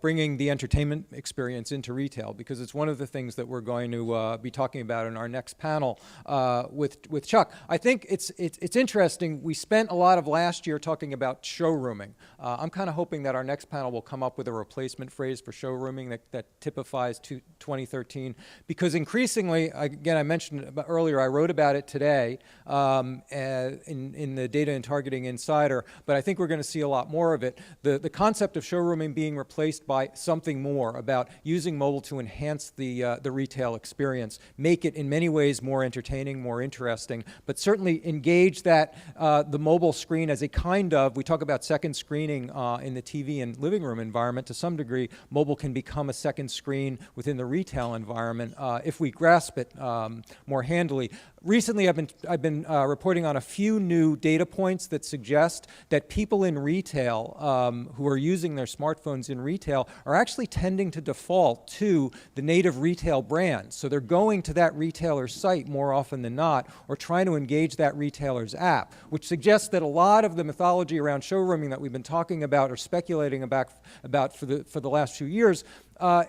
bringing the entertainment experience into retail, because it's one of the things that we're going to be talking about in our next panel with Chuck. I think it's interesting. We spent a lot of last year talking about showrooming. I'm kind of hoping that our next panel will come up with a replacement phrase for showrooming that typifies 2013, because increasingly, again, I mentioned earlier, I wrote about it today in the Data and Targeting Insider, but I think we're going to see a lot more of it. The concept of showrooming being replaced by something more about using mobile to enhance the retail experience, make it in many ways more entertaining, more interesting, but certainly engage that the mobile screen as a kind of, we talk about second screening in the TV and living room environment. To some degree, mobile can become a second screen within the retail environment if we grasp it more handily. Recently, I've been reporting on a few new data points that suggest that people in retail who are using their smartphones in retail are actually tending to default to the native retail brand. So they're going to that retailer's site more often than not, or trying to engage that retailer's app, which suggests that a lot of the mythology around showrooming that we've been talking about or speculating about for the last few years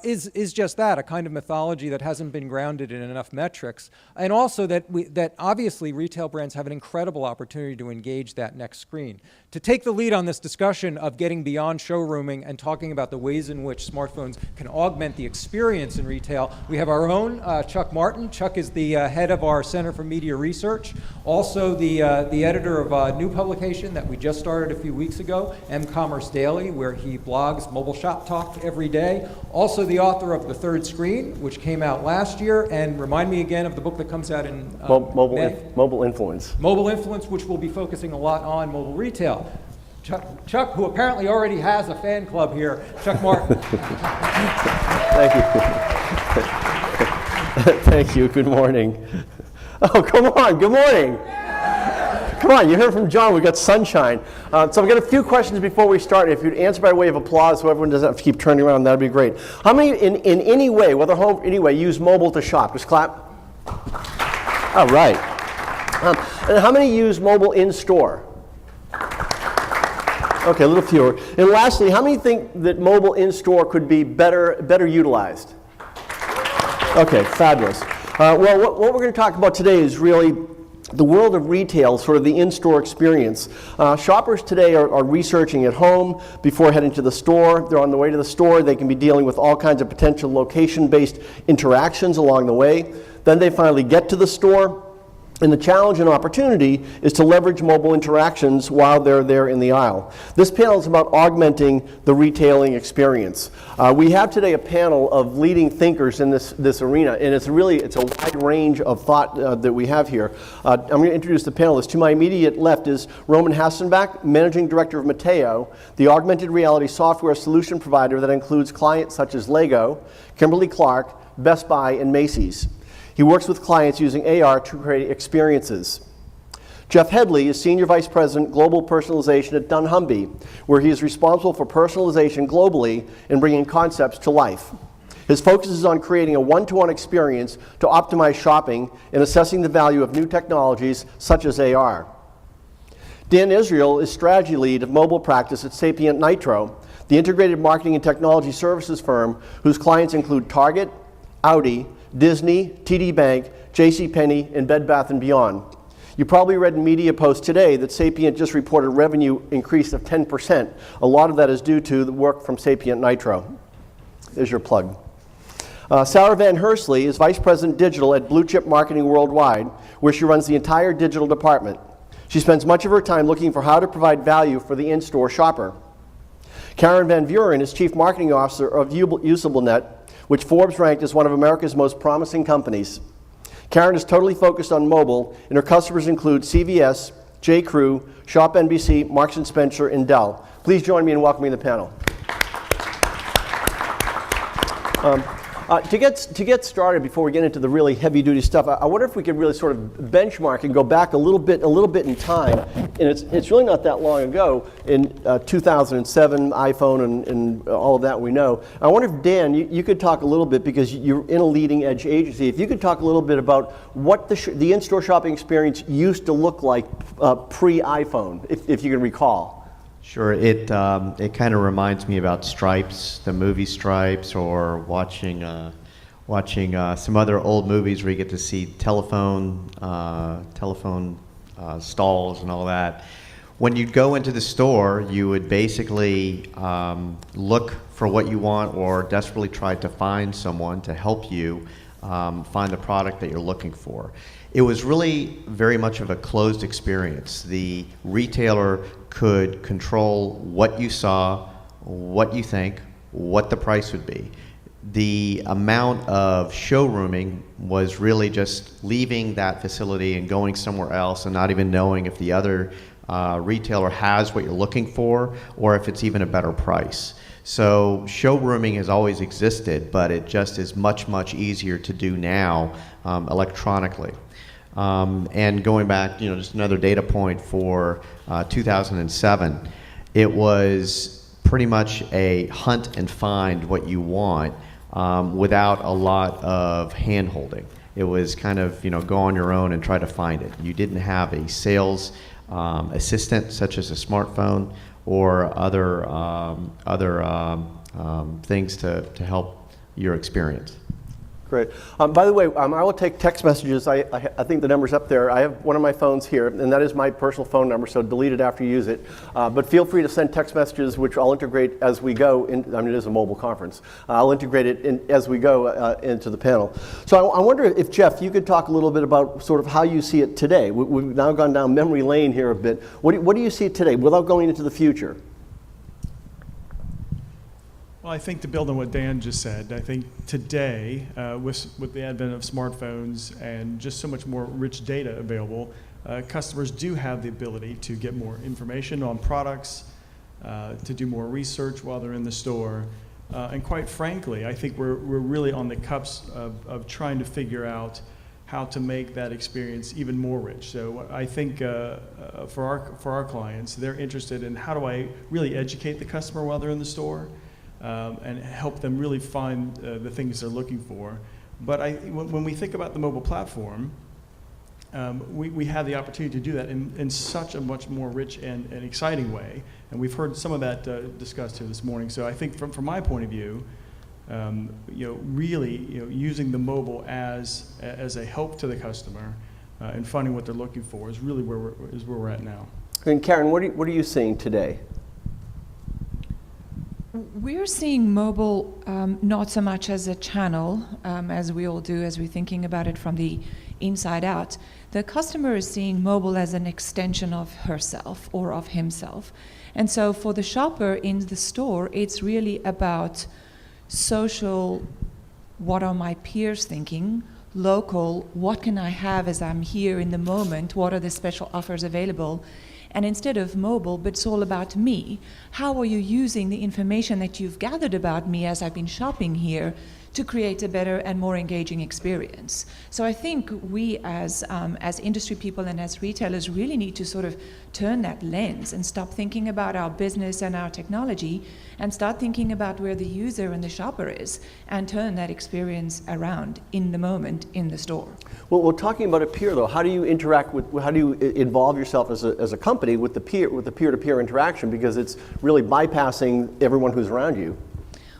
is just that, a kind of mythology that hasn't been grounded in enough metrics. And also that obviously retail brands have an incredible opportunity to engage that next screen. To take the lead on this discussion of getting beyond showrooming and talking about the ways in which smartphones can augment the experience in retail, we have our own Chuck Martin. Chuck is the head of our Center for Media Research, also the editor of a new publication that we just started a few weeks ago, M-Commerce Daily, where he blogs Mobile Shop Talk every day. Also the author of The Third Screen, which came out last year, and remind me again of the book that comes out in Mobile Influence. Mobile Influence, which will be focusing a lot on mobile retail. Chuck, who apparently already has a fan club here, Chuck Martin. Thank you. Thank you. Good morning. Oh, come on. Good morning. Come on, you heard from John, we got sunshine. So I've got a few questions before we start. If you'd answer by way of applause so everyone doesn't have to keep turning around, that'd be great. How many in any way, whether home, anyway, use mobile to shop? Just clap. All right. And how many use mobile in store? Okay, a little fewer. And lastly, how many think that mobile in store could be better utilized? Okay, fabulous. Well, what we're going to talk about today is really the world of retail, sort of the in-store experience. Shoppers today are researching at home before heading to the store. They're on the way to the store. They can be dealing with all kinds of potential location-based interactions along the way. Then they finally get to the store. And the challenge and opportunity is to leverage mobile interactions while they're there in the aisle. This panel is about augmenting the retailing experience. We have today a panel of leading thinkers in this arena, and it's a wide range of thought that we have here. I'm going to introduce the panelists. To my immediate left is Roman Hassenbach, Managing Director of Mateo, the augmented reality software solution provider that includes clients such as Lego, Kimberly-Clark, Best Buy, and Macy's. He works with clients using AR to create experiences. Jeff Headley is Senior Vice President, Global Personalization at dunnhumby, where he is responsible for personalization globally and bringing concepts to life. His focus is on creating a one-to-one experience to optimize shopping and assessing the value of new technologies such as AR. Dan Israel is Strategy Lead of Mobile Practice at Sapient Nitro, the integrated marketing and technology services firm whose clients include Target, Audi, Disney, TD Bank, JCPenney, and Bed Bath & Beyond. You probably read in media posts today that Sapient just reported revenue increase of 10%. A lot of that is due to the work from Sapient Nitro. There's your plug. Sarah Van Hersley is Vice President Digital at Blue Chip Marketing Worldwide, where she runs the entire digital department. She spends much of her time looking for how to provide value for the in-store shopper. Karen Van Vuren is Chief Marketing Officer of UsableNet, which Forbes ranked as one of America's most promising companies. Karen is totally focused on mobile, and her customers include CVS, J.Crew, Shop NBC, Marks & Spencer, and Dell. Please join me in welcoming the panel. To get started, before we get into the really heavy-duty stuff, I wonder if we could really sort of benchmark and go back a little bit in time. And it's really not that long ago, in 2007, iPhone and all of that we know. I wonder if, Dan, you could talk a little bit, because you're in a leading-edge agency, if you could talk a little bit about what the in-store shopping experience used to look like pre-iPhone, if you can recall. Sure. It kind of reminds me about Stripes, the movie Stripes, or watching some other old movies where you get to see telephone stalls and all that. When you'd go into the store, you would basically look for what you want or desperately try to find someone to help you find the product that you're looking for. It was really very much of a closed experience. The retailer could control what you saw, what you think, what the price would be. The amount of showrooming was really just leaving that facility and going somewhere else and not even knowing if the other retailer has what you're looking for or if it's even a better price. So showrooming has always existed, but it just is much, much easier to do now electronically. And going back, just another data point for 2007, it was pretty much a hunt and find what you want without a lot of hand-holding. It was kind of, go on your own and try to find it. You didn't have a sales assistant such as a smartphone or other things to help your experience. Great. By the way, I will take text messages. I think the number's up there. I have one of my phones here, and that is my personal phone number, so delete it after you use it. But feel free to send text messages, which I'll integrate as we go. It is a mobile conference. I'll integrate it as we go into the panel. So I wonder if, Jeff, you could talk a little bit about sort of how you see it today. We've now gone down memory lane here a bit. What do you see today without going into the future? Well, I think to build on what Dan just said, I think today, with the advent of smartphones and just so much more rich data available, customers do have the ability to get more information on products, to do more research while they're in the store. And quite frankly, I think we're really on the cusp of trying to figure out how to make that experience even more rich. So I think for our clients, they're interested in how do I really educate the customer while they're in the store, and help them really find the things they're looking for. But when we think about the mobile platform, we have the opportunity to do that in such a much more rich and exciting way. And we've heard some of that discussed here this morning. So I think from my point of view, really using the mobile as a help to the customer and finding what they're looking for is really where we're at now. And Karen, what are you seeing today? We're seeing mobile not so much as a channel, as we all do, as we're thinking about it from the inside out. The customer is seeing mobile as an extension of herself or of himself. And so for the shopper in the store, it's really about social, what are my peers thinking? Local, what can I have as I'm here in the moment? What are the special offers available? And instead of mobile, but it's all about me. How are you using the information that you've gathered about me as I've been shopping here to create a better and more engaging experience? So I think we as industry people and as retailers really need to sort of turn that lens and stop thinking about our business and our technology and start thinking about where the user and the shopper is and turn that experience around in the moment in the store. Well, we're talking about a peer, though. How do you interact how do you involve yourself as a company with the peer-to-peer interaction? Because it's really bypassing everyone who's around you.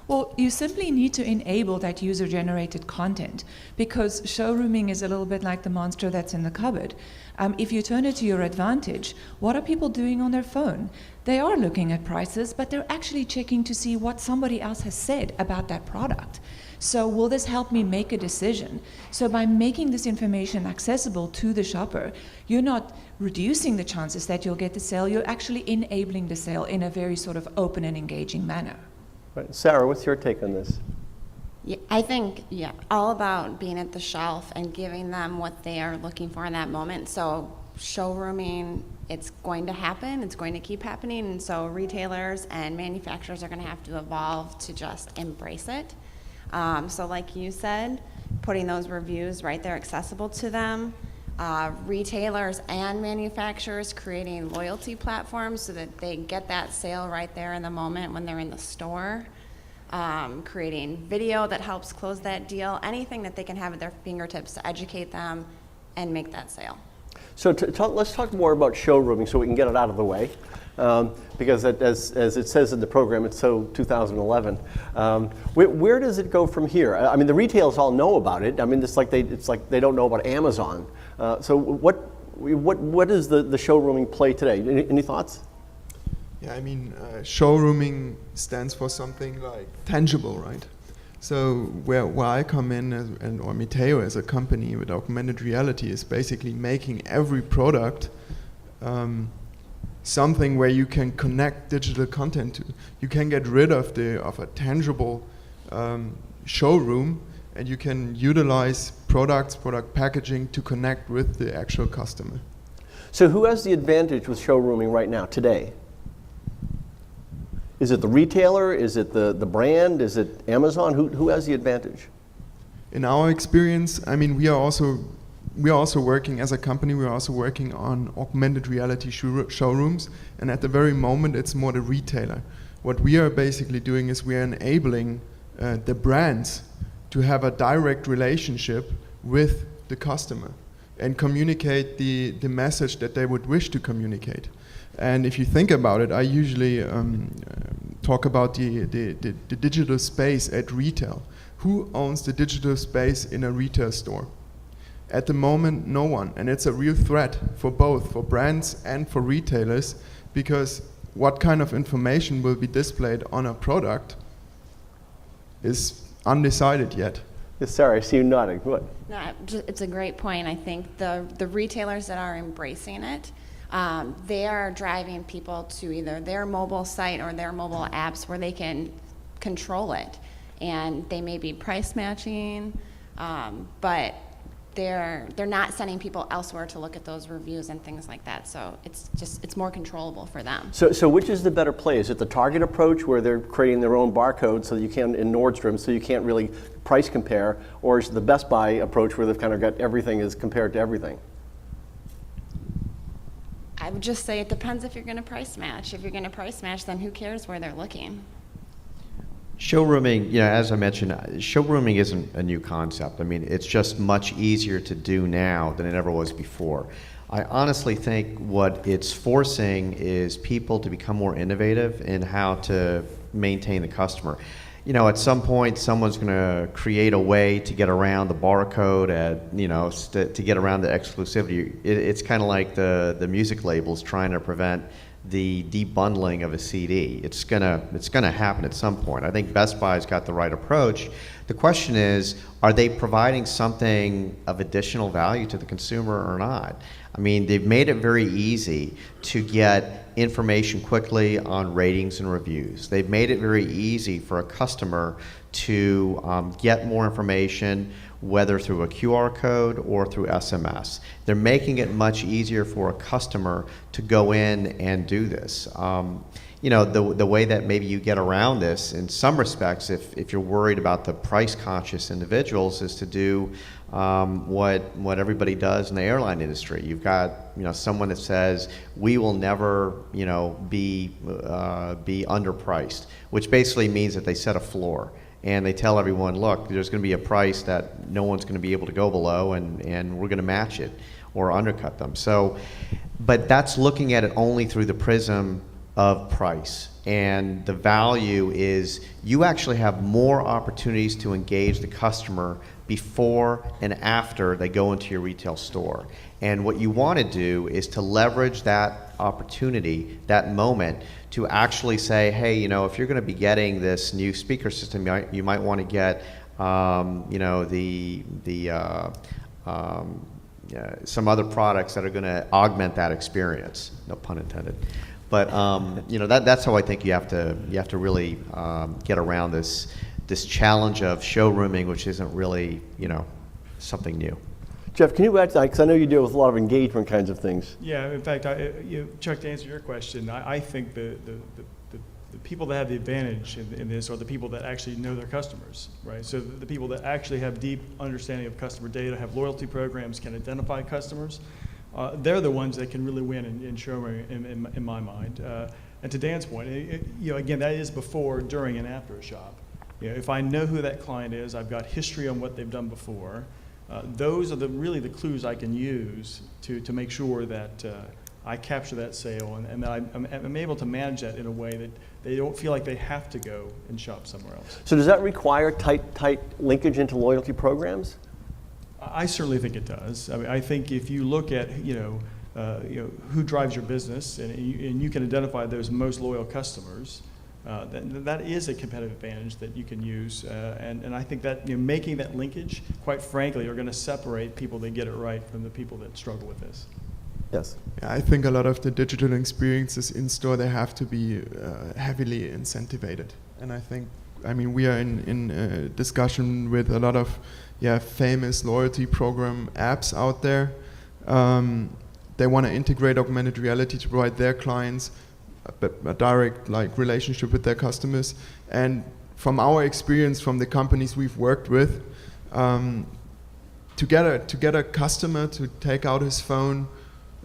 Well, you simply need to enable that user-generated content, because showrooming is a little bit like the monster that's in the cupboard. If you turn it to your advantage, what are people doing on their phone? They are looking at prices, but they're actually checking to see what somebody else has said about that product. So will this help me make a decision? So by making this information accessible to the shopper, you're not reducing the chances that you'll get the sale, you're actually enabling the sale in a very sort of open and engaging manner. Right. Sarah, what's your take on this? Yeah, I think, all about being at the shelf and giving them what they are looking for in that moment. So showrooming, it's going to happen, it's going to keep happening, and so retailers and manufacturers are going to have to evolve to just embrace it. So like you said, putting those reviews right there accessible to them, retailers and manufacturers creating loyalty platforms so that they get that sale right there in the moment when they're in the store, creating video that helps close that deal, anything that they can have at their fingertips to educate them and make that sale. So let's talk more about showrooming so we can get it out of the way. Because as it says in the program, it's so 2011. Where does it go from here? I mean, the retailers all know about it. I mean, it's like they don't know about Amazon. So what does the showrooming play today? Any thoughts? Yeah, I mean, showrooming stands for something like tangible, right? So where I come in, or Miteo as a company with augmented reality, is basically making every product something where you can connect digital content to. You can get rid of a tangible showroom, and you can utilize product packaging to connect with the actual customer. So who has the advantage with showrooming right now, today? Is it the retailer? Is it the brand? Is it Amazon? Who has the advantage? In our experience, I mean, we are also working as a company. We are also working on augmented reality showrooms, and at the very moment, it's more the retailer. What we are basically doing is we are enabling the brands to have a direct relationship with the customer and communicate the message that they would wish to communicate. And if you think about it, I usually talk about the digital space at retail. Who owns the digital space in a retail store? At the moment, no one. And it's a real threat for both, for brands and for retailers, because what kind of information will be displayed on a product is undecided yet. Yes, sorry, I see you nodding. What? No, it's a great point. I think the retailers that are embracing it, they are driving people to either their mobile site or their mobile apps where they can control it. And they may be price matching, but they're not sending people elsewhere to look at those reviews and things like that. So it's more controllable for them. So which is the better play? Is it the Target approach where they're creating their own barcode so you can, in Nordstrom, so you can't really price compare, or is it the Best Buy approach where they've kind of got everything is compared to everything? I would just say it depends if you're going to price match. If you're going to price match, then who cares where they're looking? Showrooming, as I mentioned, showrooming isn't a new concept. I mean, it's just much easier to do now than it ever was before. I honestly think what it's forcing is people to become more innovative in how to maintain the customer. At some point, someone's going to create a way to get around the barcode, to get around the exclusivity. It's kind of like the music labels trying to prevent the debundling of a CD. It's gonna happen at some point. I think Best Buy's got the right approach. The question is, are they providing something of additional value to the consumer or not? I mean, they've made it very easy to get information quickly on ratings and reviews. They've made it very easy for a customer to get more information, whether through a QR code or through SMS. They're making it much easier for a customer to go in and do this. The way that maybe you get around this, in some respects, if you're worried about the price-conscious individuals, is to do what everybody does in the airline industry. You've got someone that says we will never be underpriced, which basically means that they set a floor. And they tell everyone, look, there's going to be a price that no one's going to be able to go below, and we're going to match it or undercut them. So, but that's looking at it only through the prism of price. And the value is you actually have more opportunities to engage the customer before and after they go into your retail store. And what you want to do is to leverage that opportunity, that moment, to actually say, hey, if you're going to be getting this new speaker system, you might want to get, some other products that are going to augment that experience. No pun intended. But that's how I think you have to really get around this challenge of showrooming, which isn't really something new. Jeff, can you add to that? Because I know you deal with a lot of engagement kinds of things. Yeah, in fact, Chuck, to answer your question, I think the people that have the advantage in this are the people that actually know their customers, right? So the people that actually have deep understanding of customer data, have loyalty programs, can identify customers, they're the ones that can really win in showrooming, in my mind. And to Dan's point, again, that is before, during, and after a shop. If I know who that client is, I've got history on what they've done before. Those are really the clues I can use to make sure that I capture that sale and that I'm able to manage that in a way that they don't feel like they have to go and shop somewhere else. So does that require tight linkage into loyalty programs? I certainly think it does. I mean, I think if you look at who drives your business and you can identify those most loyal customers, that is a competitive advantage that you can use. And I think that making that linkage, quite frankly, are going to separate people that get it right from the people that struggle with this. Yes. Yeah, I think a lot of the digital experiences in store, they have to be heavily incentivated. And I mean, we are in discussion with a lot of famous loyalty program apps out there. They want to integrate augmented reality to provide their clients a direct relationship with their customers. And from our experience, from the companies we've worked with, to get a customer to take out his phone,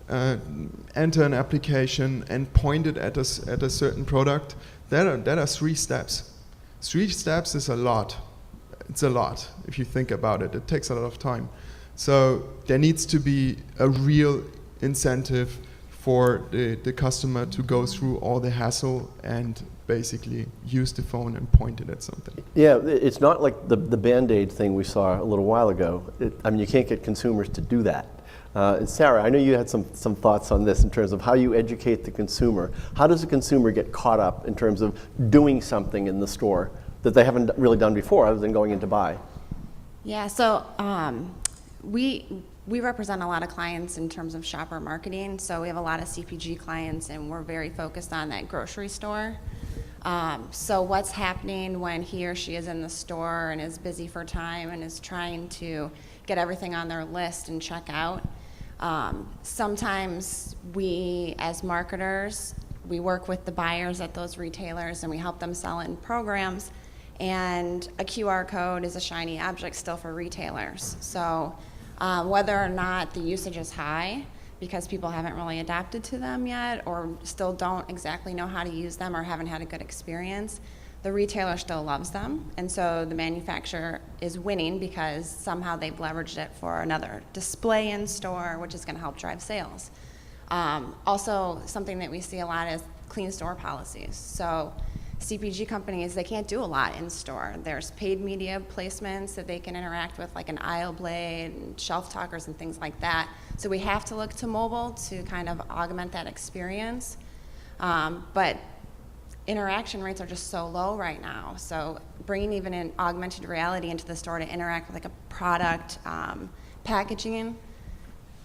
enter an application and point it at a certain product, that are 3 steps. 3 steps is a lot. It's a lot if you think about it. It takes a lot of time. So there needs to be a real incentive for the customer to go through all the hassle and basically use the phone and point it at something. Yeah, it's not like the Band-Aid thing we saw a little while ago. I mean, you can't get consumers to do that. Sarah, I know you had some thoughts on this in terms of how you educate the consumer. How does the consumer get caught up in terms of doing something in the store that they haven't really done before other than going in to buy? Yeah, so we represent a lot of clients in terms of shopper marketing. So we have a lot of CPG clients, and we're very focused on that grocery store. So what's happening when he or she is in the store and is busy for time and is trying to get everything on their list and check out? Sometimes we, as marketers, we work with the buyers at those retailers and we help them sell in programs. And a QR code is a shiny object still for retailers. So whether or not the usage is high, because people haven't really adapted to them yet or still don't exactly know how to use them or haven't had a good experience, the retailer still loves them. And so the manufacturer is winning because somehow they've leveraged it for another display in store, which is going to help drive sales. Also, something that we see a lot is clean store policies. So CPG companies, they can't do a lot in store. There's paid media placements that they can interact with, like an aisle blade and shelf talkers and things like that. So we have to look to mobile to kind of augment that experience. But interaction rates are just so low right now. So bringing even an augmented reality into the store to interact with like a product, packaging,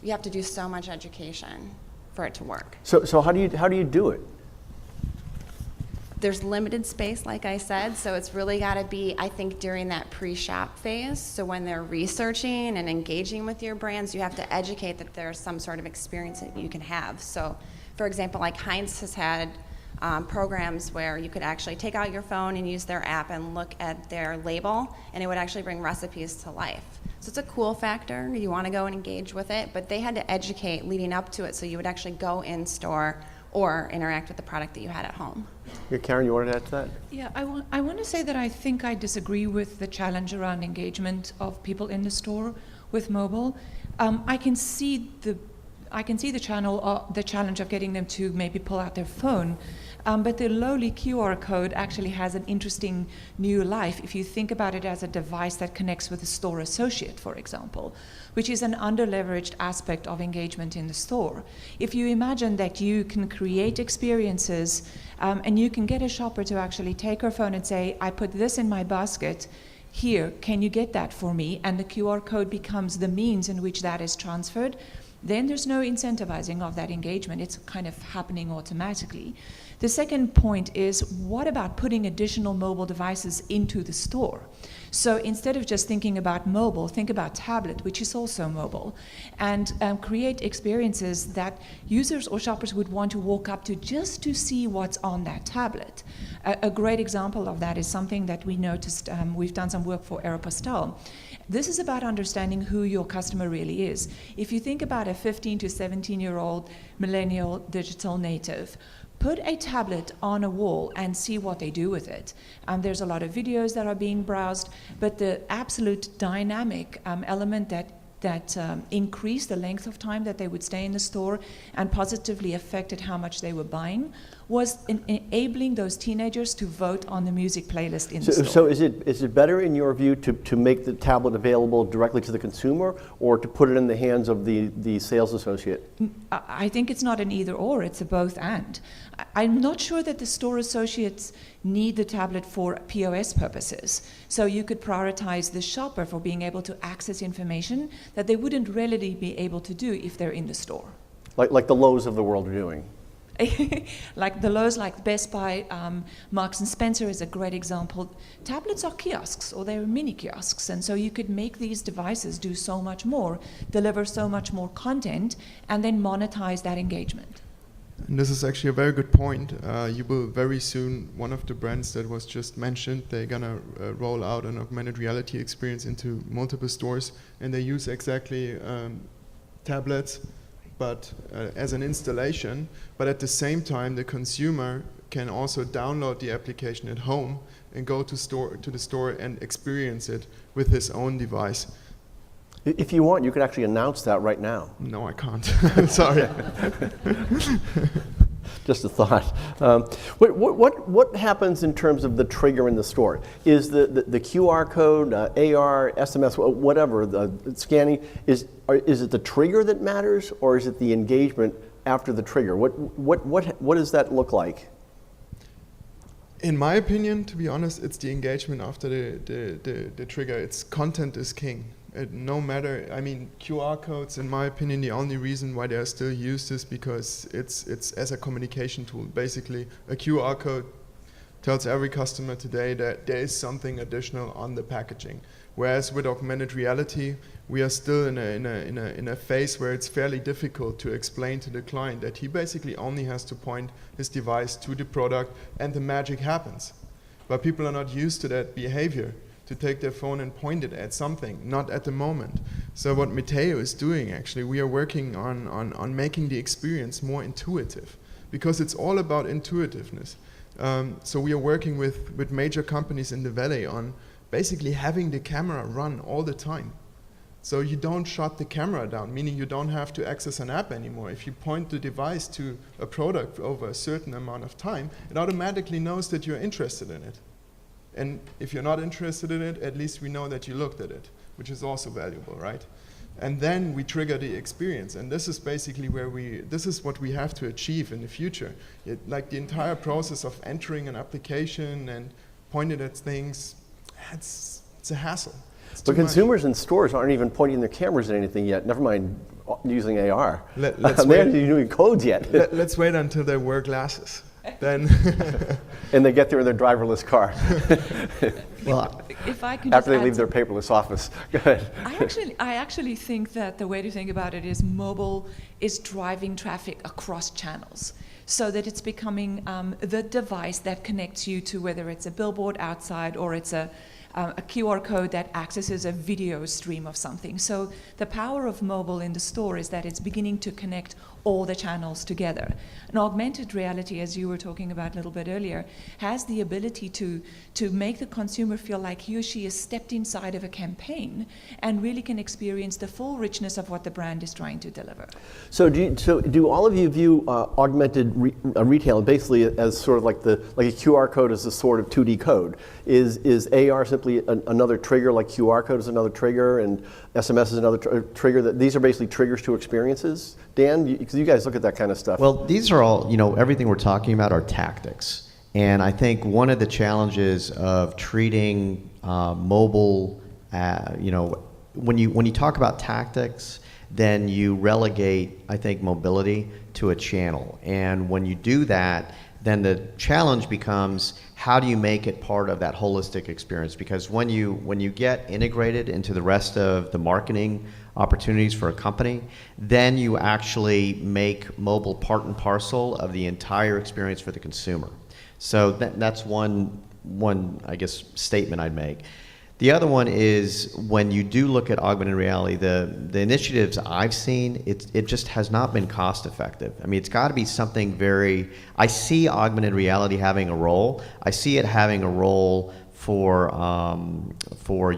you have to do so much education for it to work. So how do you do it? There's limited space, like I said, so it's really got to be, I think, during that pre-shop phase. So when they're researching and engaging with your brands, you have to educate that there's some sort of experience that you can have. So, for example, like Heinz has had programs where you could actually take out your phone and use their app and look at their label, and it would actually bring recipes to life. So it's a cool factor. You want to go and engage with it, but they had to educate leading up to it so you would actually go in store or interact with the product that you had at home. Yeah, Karen, you wanted to add to that? Yeah, I want to say that I think I disagree with the challenge around engagement of people in the store with mobile. I can see the challenge of getting them to maybe pull out their phone, but the lowly QR code actually has an interesting new life if you think about it as a device that connects with a store associate, for example, which is an under-leveraged aspect of engagement in the store. If you imagine that you can create experiences and you can get a shopper to actually take her phone and say, I put this in my basket, here, can you get that for me? And the QR code becomes the means in which that is transferred, then there's no incentivizing of that engagement. It's kind of happening automatically. The second point is, what about putting additional mobile devices into the store? So instead of just thinking about mobile, think about tablet, which is also mobile, and create experiences that users or shoppers would want to walk up to just to see what's on that tablet. A great example of that is something that we noticed, we've done some work for Aeropostale. This is about understanding who your customer really is. If you think about a 15 to 17-year-old millennial digital native, put a tablet on a wall and see what they do with it. There's a lot of videos that are being browsed, but the absolute dynamic element that increased the length of time that they would stay in the store and positively affected how much they were buying was enabling those teenagers to vote on the music playlist in the store. So is it better in your view to make the tablet available directly to the consumer or to put it in the hands of the sales associate? I think it's not an either or, it's a both and. I'm not sure that the store associates need the tablet for POS purposes. So you could prioritize the shopper for being able to access information that they wouldn't readily be able to do if they're in the store. Like the Lowe's of the world are doing. Like the Lowe's, like Best Buy, Marks and Spencer is a great example. Tablets are kiosks, or they're mini kiosks, and so you could make these devices do so much more, deliver so much more content, and then monetize that engagement. And this is actually a very good point. You will very soon, one of the brands that was just mentioned, they're gonna roll out an augmented reality experience into multiple stores, and they use exactly tablets, but as an installation. But at the same time, the consumer can also download the application at home and go to the store and experience it with his own device. If you want, you could actually announce that right now. No, I can't. Sorry. Just a thought. What happens in terms of the trigger in the store? Is the QR code, AR, SMS, whatever, the scanning, is it the trigger that matters, or is it the engagement after the trigger? What does that look like? In my opinion, to be honest, it's the engagement after the trigger. It's content is king. No matter, I mean, QR codes, in my opinion, the only reason why they are still used is because it's as a communication tool. Basically, a QR code tells every customer today that there is something additional on the packaging. Whereas with augmented reality, we are still in a phase where it's fairly difficult to explain to the client that he basically only has to point his device to the product and the magic happens. But people are not used to that behavior, to take their phone and point it at something, not at the moment. So what Matteo is doing, actually, we are working on making the experience more intuitive, because it's all about intuitiveness. So we are working with major companies in the Valley on basically having the camera run all the time. So you don't shut the camera down, meaning you don't have to access an app anymore. If you point the device to a product over a certain amount of time, it automatically knows that you're interested in it. And if you're not interested in it, at least we know that you looked at it, which is also valuable, right? And then we trigger the experience. And this is basically this is what we have to achieve in the future. Like the entire process of entering an application and pointing at things, it's a hassle. But consumers in stores aren't even pointing their cameras at anything yet, never mind using AR. They aren't even doing codes yet. Let's wait until they wear glasses. Then and they get there in their driverless car. Well, if I can after they leave their paperless office. Go ahead. I actually think that the way to think about it is mobile is driving traffic across channels, so that it's becoming the device that connects you to whether it's a billboard outside or it's a QR code that accesses a video stream of something. So the power of mobile in the store is that it's beginning to connect all the channels together. And augmented reality, as you were talking about a little bit earlier, has the ability to make the consumer feel like he or she is stepped inside of a campaign and really can experience the full richness of what the brand is trying to deliver. So do all of you view augmented retail basically as sort of like a QR code is a sort of 2D code? Is AR simply another trigger, like QR code is another trigger and SMS is another trigger? That these are basically triggers to experiences? Dan, because you guys look at that kind of stuff. Well, these are all, everything we're talking about are tactics. And I think one of the challenges of treating mobile, when you talk about tactics, then you relegate, I think, mobility to a channel. And when you do that, then the challenge becomes, how do you make it part of that holistic experience? Because when you get integrated into the rest of the marketing opportunities for a company, then you actually make mobile part and parcel of the entire experience for the consumer. So that's one I guess statement I'd make. The other one is when you do look at augmented reality, the initiatives I've seen, it just has not been cost effective. I mean, it's got to be something I see augmented reality having a role. I see it having a role for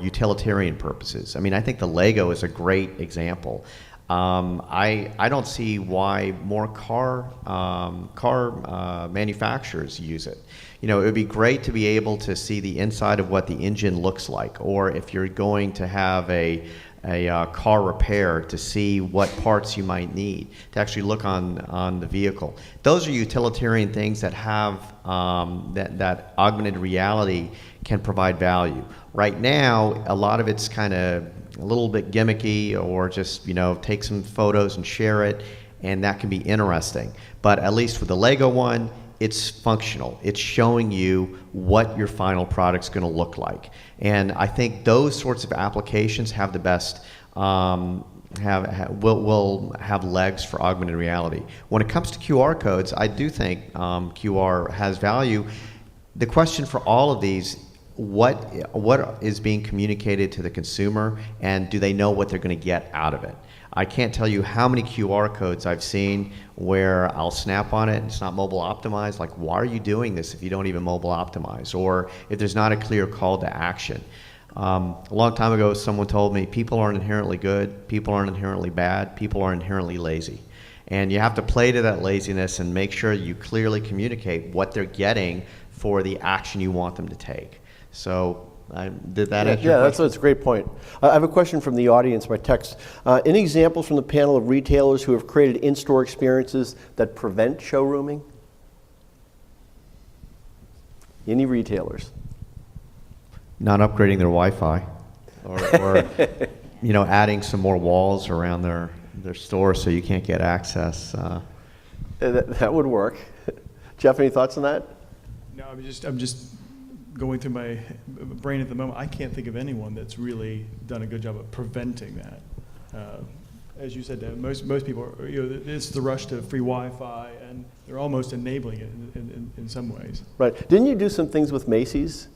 utilitarian purposes. I mean, I think the Lego is a great example. I don't see why more car manufacturers use it. You know, it would be great to be able to see the inside of what the engine looks like, or if you're going to have a car repair, to see what parts you might need, to actually look on the vehicle. Those are utilitarian things that have that augmented reality can provide value. Right now, a lot of it's kind of a little bit gimmicky, or just, you know, take some photos and share it, and that can be interesting. But at least with the Lego one, it's functional. It's showing you what your final product's going to look like. And I think those sorts of applications have the best, will have legs for augmented reality. When it comes to QR codes, I do think QR has value. The question for all of these, what is being communicated to the consumer, and do they know what they're going to get out of it? I can't tell you how many QR codes I've seen where I'll snap on it and it's not mobile optimized. Like, why are you doing this if you don't even mobile optimize? Or if there's not a clear call to action. A long time ago, someone told me people aren't inherently good, people aren't inherently bad, people are inherently lazy. And you have to play to that laziness and make sure you clearly communicate what they're getting for the action you want them to take. So, did that answer your question? That's a great point. I have a question from the audience by text. Any examples from the panel of retailers who have created in-store experiences that prevent showrooming? Any retailers? Not upgrading their Wi-Fi, or you know, adding some more walls around their store so you can't get access. That would work. Jeff, any thoughts on that? No, I'm just going through my brain at the moment. I can't think of anyone that's really done a good job of preventing that. As you said, Dan, most people, you know, it's the rush to free Wi-Fi, and they're almost enabling it in some ways. Right. Didn't you do some things with Macy's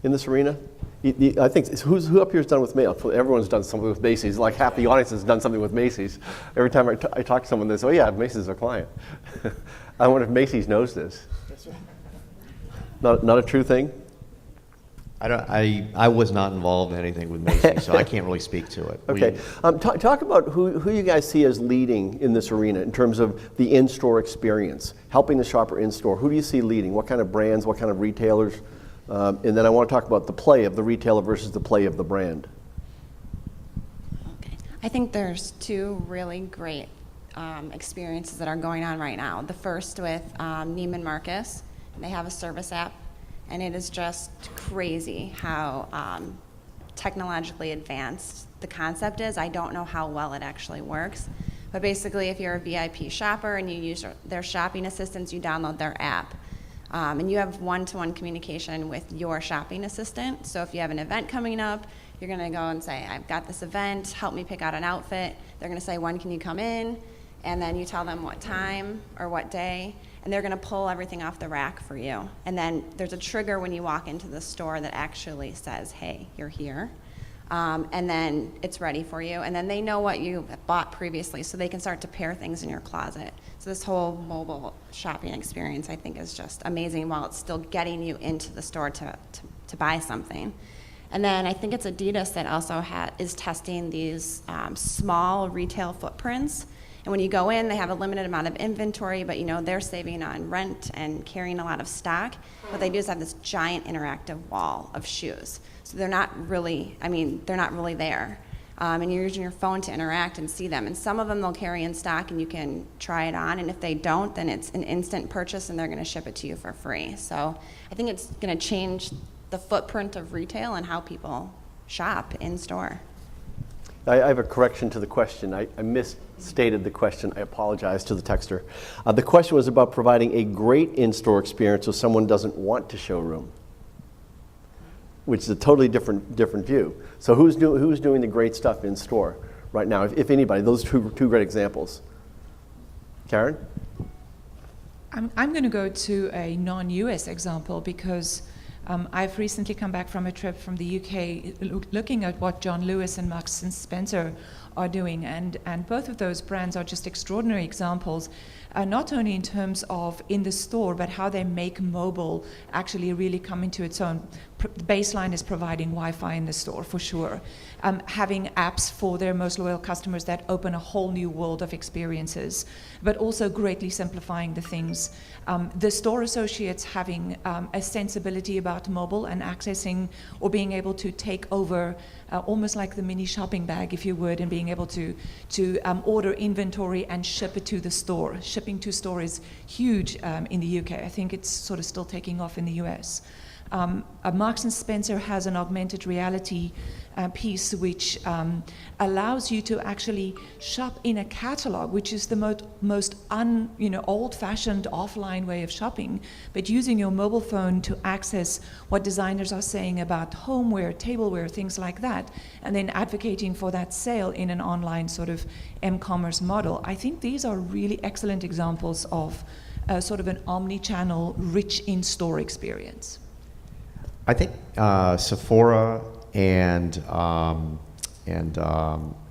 in this arena? I think, who up here has done with Macy's? Everyone's done something with Macy's. Like half the audience has done something with Macy's. Every time I talk to someone, they say, oh yeah, Macy's is our client. I wonder if Macy's knows this. That's right. Not a true thing? I was not involved in anything with Macy's, so I can't really speak to it. Okay. Talk about who you guys see as leading in this arena in terms of the in-store experience, helping the shopper in-store. Who do you see leading? What kind of brands, what kind of retailers? And then I want to talk about the play of the retailer versus the play of the brand. Okay. I think there's two really great experiences that are going on right now. The first with Neiman Marcus. They have a service app, and it is just crazy how technologically advanced the concept is. I don't know how well it actually works, but basically if you're a VIP shopper and you use their shopping assistants, you download their app, and you have one-to-one communication with your shopping assistant. So if you have an event coming up, you're going to go and say, I've got this event, help me pick out an outfit. They're going to say, when can you come in? And then you tell them what time or what day, and they're going to pull everything off the rack for you. And then there's a trigger when you walk into the store that actually says, hey, you're here. And then it's ready for you. And then they know what you bought previously, so they can start to pair things in your closet. So this whole mobile shopping experience, I think, is just amazing while it's still getting you into the store to buy something. And then I think it's Adidas that also is testing these small retail footprints. And when you go in, they have a limited amount of inventory, but you know they're saving on rent and carrying a lot of stock. What they do is have this giant interactive wall of shoes. So they're not really there. And you're using your phone to interact and see them. And some of them they'll carry in stock and you can try it on. And if they don't, then it's an instant purchase and they're going to ship it to you for free. So I think it's going to change the footprint of retail and how people shop in store. I have a correction to the question. I misstated the question. I apologize to the texter. The question was about providing a great in-store experience so someone doesn't want to showroom, which is a totally different view. So who's doing the great stuff in store right now, if anybody? Those two great examples. Karen? I'm going to go to a non-US example because I've recently come back from a trip from the UK looking at what John Lewis and Marks and Spencer are doing, and both of those brands are just extraordinary examples, not only in terms of in the store, but how they make mobile actually really come into its own. The baseline is providing Wi-Fi in the store, for sure. Having apps for their most loyal customers that open a whole new world of experiences, but also greatly simplifying the things. The store associates having a sensibility about mobile and accessing or being able to take over almost like the mini shopping bag, if you would, and being able to order inventory and ship it to the store. Shipping to store is huge in the UK. I think it's sort of still taking off in the US. Marks and Spencer has an augmented reality piece which allows you to actually shop in a catalog, which is the most old-fashioned offline way of shopping, but using your mobile phone to access what designers are saying about homeware, tableware, things like that, and then advocating for that sale in an online sort of m-commerce model. I think these are really excellent examples of sort of an omni-channel, rich in-store experience. I think Sephora and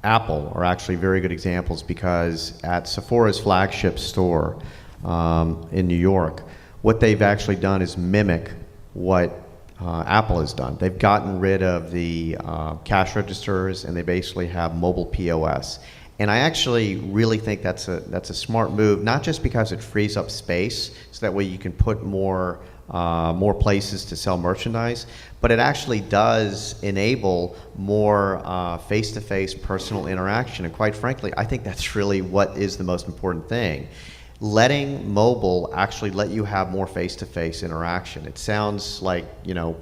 Apple are actually very good examples, because at Sephora's flagship store in New York, what they've actually done is mimic what Apple has done. They've gotten rid of the cash registers, and they basically have mobile POS. And I actually really think that's a smart move, not just because it frees up space, so that way you can put more places to sell merchandise, but it actually does enable more face-to-face personal interaction. And quite frankly, I think that's really what is the most important thing. Letting mobile actually let you have more face-to-face interaction. It sounds like,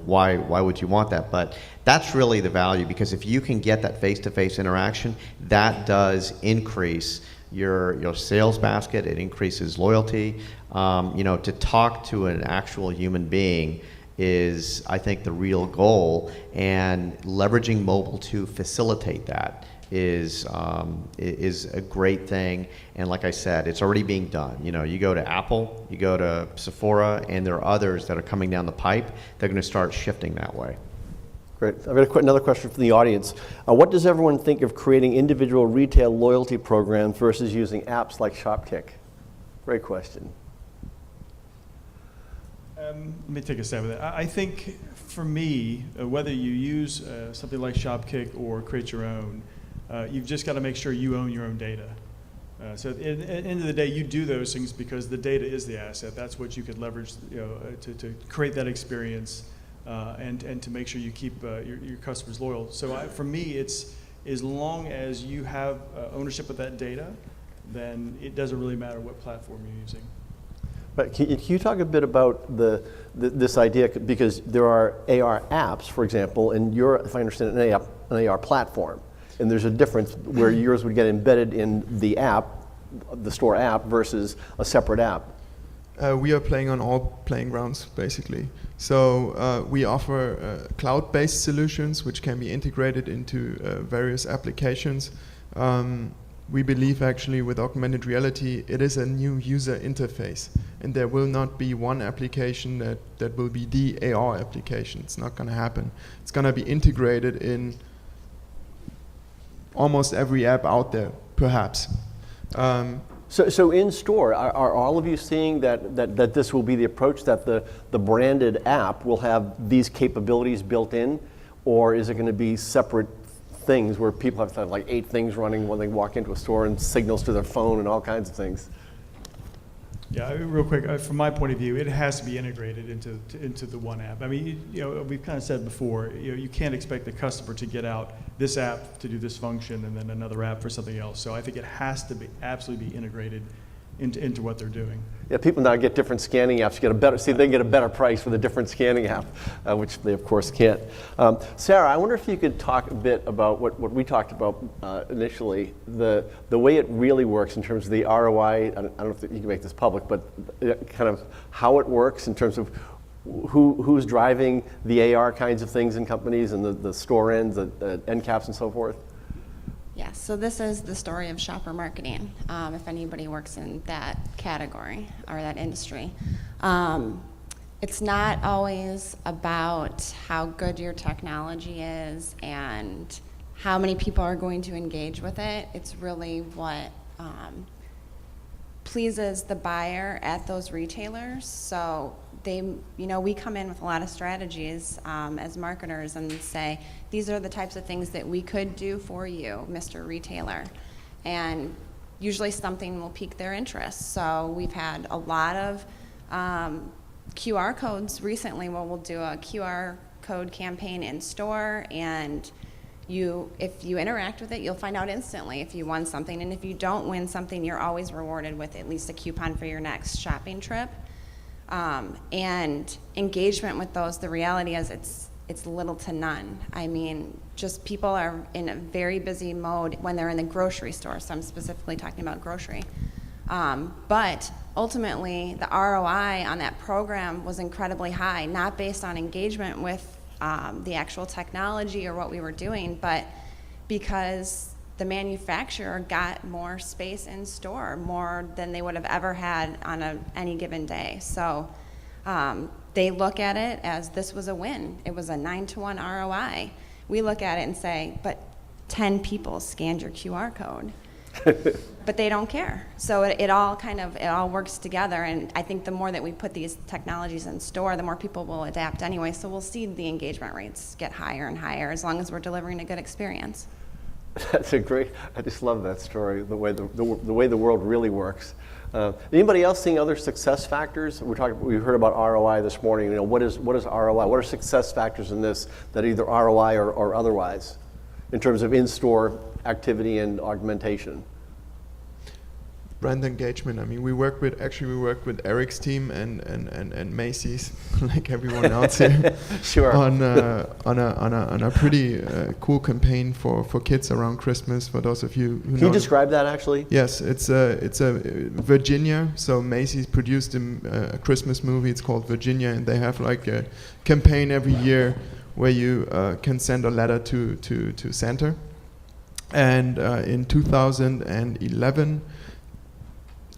why would you want that? But that's really the value, because if you can get that face-to-face interaction, that does increase your sales basket. It increases loyalty. To talk to an actual human being is, I think, the real goal, and leveraging mobile to facilitate that is a great thing. And like I said, it's already being done. You go to Apple, you go to Sephora, and there are others that are coming down the pipe. They're going to start shifting that way. Great. I've got another question from the audience. What does everyone think of creating individual retail loyalty programs versus using apps like Shopkick? Great question. Let me take a stab at that. I think for me, whether you use something like Shopkick or create your own, you've just got to make sure you own your own data. So at the end of the day, you do those things because the data is the asset. That's what you could leverage, to create that experience and to make sure you keep your customers loyal. So for me, it's as long as you have ownership of that data, then it doesn't really matter what platform you're using. But can you talk a bit about this idea, because there are AR apps, for example, and you're, if I understand it, an AR platform, and there's a difference where yours would get embedded in the app, the store app, versus a separate app. We are playing on all playing grounds, basically. So we offer cloud-based solutions which can be integrated into various applications. We believe actually with augmented reality, it is a new user interface, and there will not be one application that will be the AR application. It's not going to happen. It's going to be integrated in almost every app out there, perhaps. So in store, are all of you seeing that this will be the approach, that the branded app will have these capabilities built in, or is it going to be separate things where people have to have like 8 things running when they walk into a store, and signals to their phone and all kinds of things? Yeah, real quick, from my point of view, it has to be integrated into the one app. I mean, we've kind of said before, you can't expect the customer to get out this app to do this function and then another app for something else. So I think it has to be absolutely be integrated into what they're doing. Yeah, people now get different scanning apps. They get a better price for the different scanning app, which they of course can't. Sarah, I wonder if you could talk a bit about what we talked about initially, the way it really works in terms of the ROI. I don't know if you can make this public, but kind of how it works in terms of who's driving the AR kinds of things in companies, and the store ends, the end caps, and so forth. Yes, so this is the story of shopper marketing, if anybody works in that category or that industry. it's not always about how good your technology is and how many people are going to engage with it. It's really what pleases the buyer at those retailers. So they, we come in with a lot of strategies as marketers and say, these are the types of things that we could do for you, Mr. Retailer. And usually something will pique their interest. So we've had a lot of QR codes recently where we'll do a QR code campaign in store, and if you interact with it, you'll find out instantly if you won something, and if you don't win something, you're always rewarded with at least a coupon for your next shopping trip. And engagement with those, the reality is it's little to none. I mean, just people are in a very busy mode when they're in the grocery store, so I'm specifically talking about grocery. But ultimately, the ROI on that program was incredibly high, not based on engagement with the actual technology or what we were doing, but because the manufacturer got more space in store, more than they would have ever had on any given day. So they look at it as this was a win. It was a 9-to-1 ROI. We look at it and say, but 10 people scanned your QR code. But they don't care. So it all works together, and I think the more that we put these technologies in store, the more people will adapt anyway. So we'll see the engagement rates get higher and higher as long as we're delivering a good experience. That's a great, I just love that story, the way the world really works. Anybody else seeing other success factors? We heard about ROI this morning. What is ROI? What are success factors in this that are either ROI or otherwise in terms of in-store activity and augmentation? Brand engagement. I mean, we work with Eric's team and Macy's, like everyone else here, Sure. on a pretty cool campaign for kids around Christmas. For those of you who know. Can you describe that actually? Yes, it's a Virginia. So Macy's produced a Christmas movie. It's called Virginia, and they have like a campaign every year where you can send a letter to Santa. And in 2011.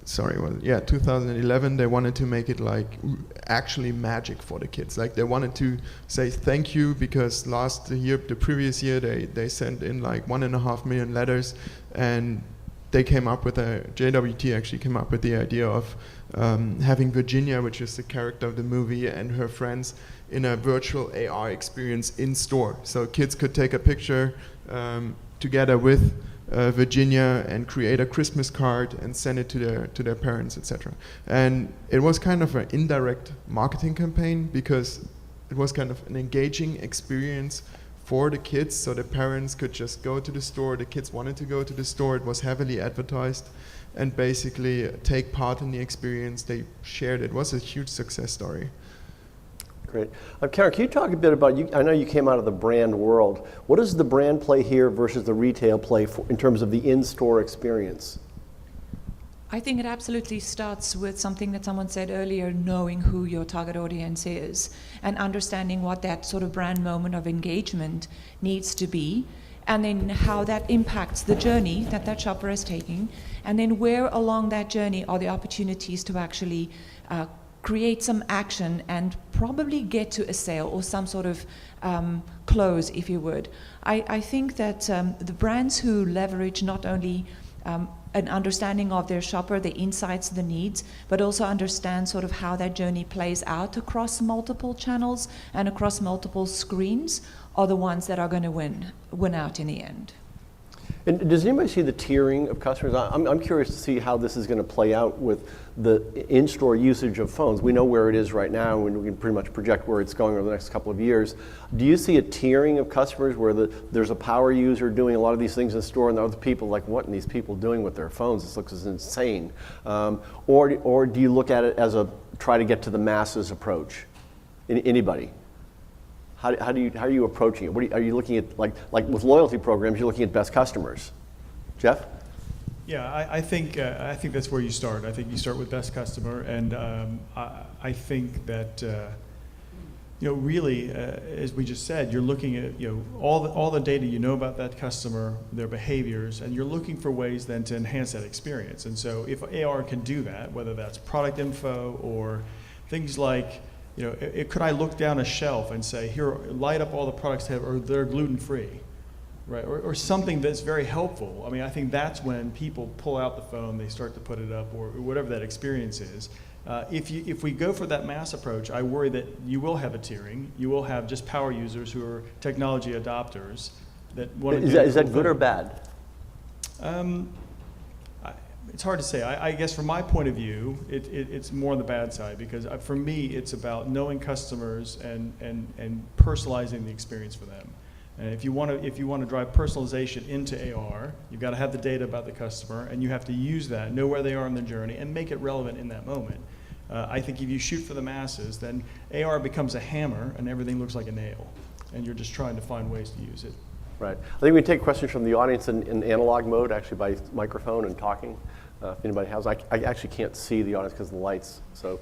2011, they wanted to make it like actually magic for the kids. Like they wanted to say thank you because the previous year, they sent in like 1.5 million letters, and they came up with JWT actually came up with the idea of having Virginia, which is the character of the movie, and her friends in a virtual AR experience in store. So kids could take a picture together with Virginia and create a Christmas card and send it to their parents, etc. And it was kind of an indirect marketing campaign because it was kind of an engaging experience for the kids, so the parents could just go to the store, the kids wanted to go to the store, it was heavily advertised, and basically take part in the experience. They shared it. It was a huge success story. Great. Karen, can you talk a bit about, I know you came out of the brand world. What does the brand play here versus the retail play in terms of the in-store experience? I think it absolutely starts with something that someone said earlier, knowing who your target audience is and understanding what that sort of brand moment of engagement needs to be, and then how that impacts the journey that shopper is taking, and then where along that journey are the opportunities to actually create some action and probably get to a sale or some sort of close, if you would. I think that the brands who leverage not only an understanding of their shopper, the insights, the needs, but also understand sort of how that journey plays out across multiple channels and across multiple screens are the ones that are going to win out in the end. And does anybody see the tiering of customers? I'm curious to see how this is going to play out with the in-store usage of phones. We know where it is right now, and we can pretty much project where it's going over the next couple of years. Do you see a tiering of customers where there's a power user doing a lot of these things in the store, and the other people like, what are these people doing with their phones? This looks insane. Or do you look at it as a try to get to the masses approach? Anybody? How are you approaching it? Are you looking at, like with loyalty programs, you're looking at best customers? Jeff? Yeah, I think that's where you start. I think you start with best customer, and I think that really, as we just said, you're looking at all the data you know about that customer, their behaviors, and you're looking for ways then to enhance that experience. And so if AR can do that, whether that's product info or things like could I look down a shelf and say, here, light up all the products or they're gluten-free, right? Or something that's very helpful. I mean, I think that's when people pull out the phone, they start to put it up, or whatever that experience is. If we go for that mass approach, I worry that you will have a tiering. You will have just power users who are technology adopters that want to. Is that good or bad? It's hard to say. I guess from my point of view, it's more on the bad side, because for me, it's about knowing customers and personalizing the experience for them. And if you want to drive personalization into AR, you've got to have the data about the customer, and you have to use that, know where they are in their journey, and make it relevant in that moment. I think if you shoot for the masses, then AR becomes a hammer, and everything looks like a nail, and you're just trying to find ways to use it. Right. I think we take questions from the audience in analog mode, actually by microphone and talking. If anybody has, I actually can't see the audience because of the lights. So,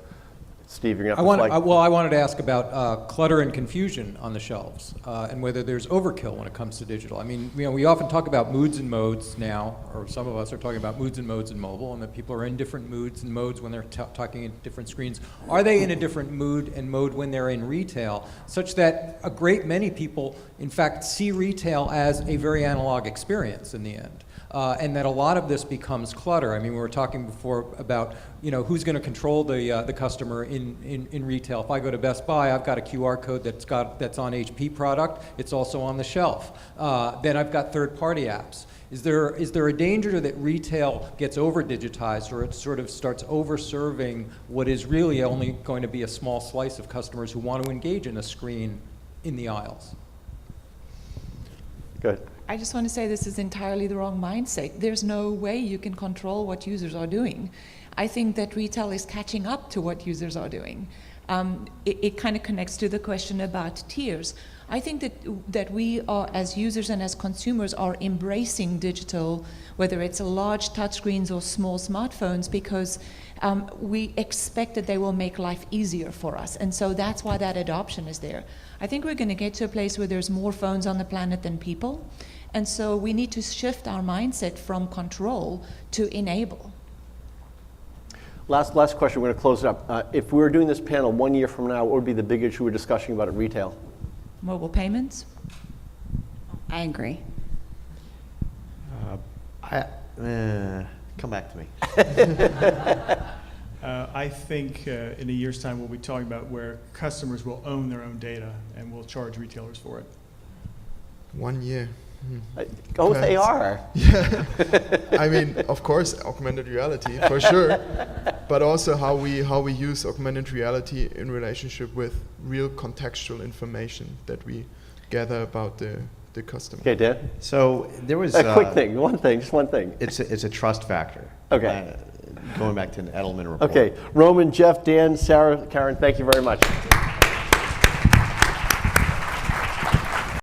Steve, you're gonna have to I wanted to ask about clutter and confusion on the shelves, and whether there's overkill when it comes to digital. I mean, we often talk about moods and modes now, or some of us are talking about moods and modes in mobile, and that people are in different moods and modes when they're talking at different screens. Are they in a different mood and mode when they're in retail, such that a great many people, in fact, see retail as a very analog experience in the end? And that a lot of this becomes clutter. I mean, we were talking before about, who's going to control the customer in retail. If I go to Best Buy, I've got a QR code that's on HP product. It's also on the shelf. Then I've got third-party apps. Is there a danger that retail gets over-digitized, or it sort of starts over-serving what is really only going to be a small slice of customers who want to engage in a screen in the aisles? Go ahead. I just want to say this is entirely the wrong mindset. There's no way you can control what users are doing. I think that retail is catching up to what users are doing. It kind of connects to the question about tiers. I think that we are, as users and as consumers, are embracing digital, whether it's large touchscreens or small smartphones, because we expect that they will make life easier for us. And so that's why that adoption is there. I think we're going to get to a place where there's more phones on the planet than people. And so we need to shift our mindset from control to enable. Last question, we're going to close it up. If we were doing this panel 1 year from now, what would be the big issue we're discussing about at retail? Mobile payments? I agree. Come back to me. I think in a year's time we'll be talking about where customers will own their own data and will charge retailers for it. 1 year. Go with Perhaps. AR. Yeah. I mean, of course, augmented reality for sure, but also how we use augmented reality in relationship with real contextual information that we gather about the customer. Okay, Dan. So there was A quick thing, just one thing. It's a trust factor. Okay. Going back to an Edelman report. Okay, Roman, Jeff, Dan, Sarah, Karen, thank you very much.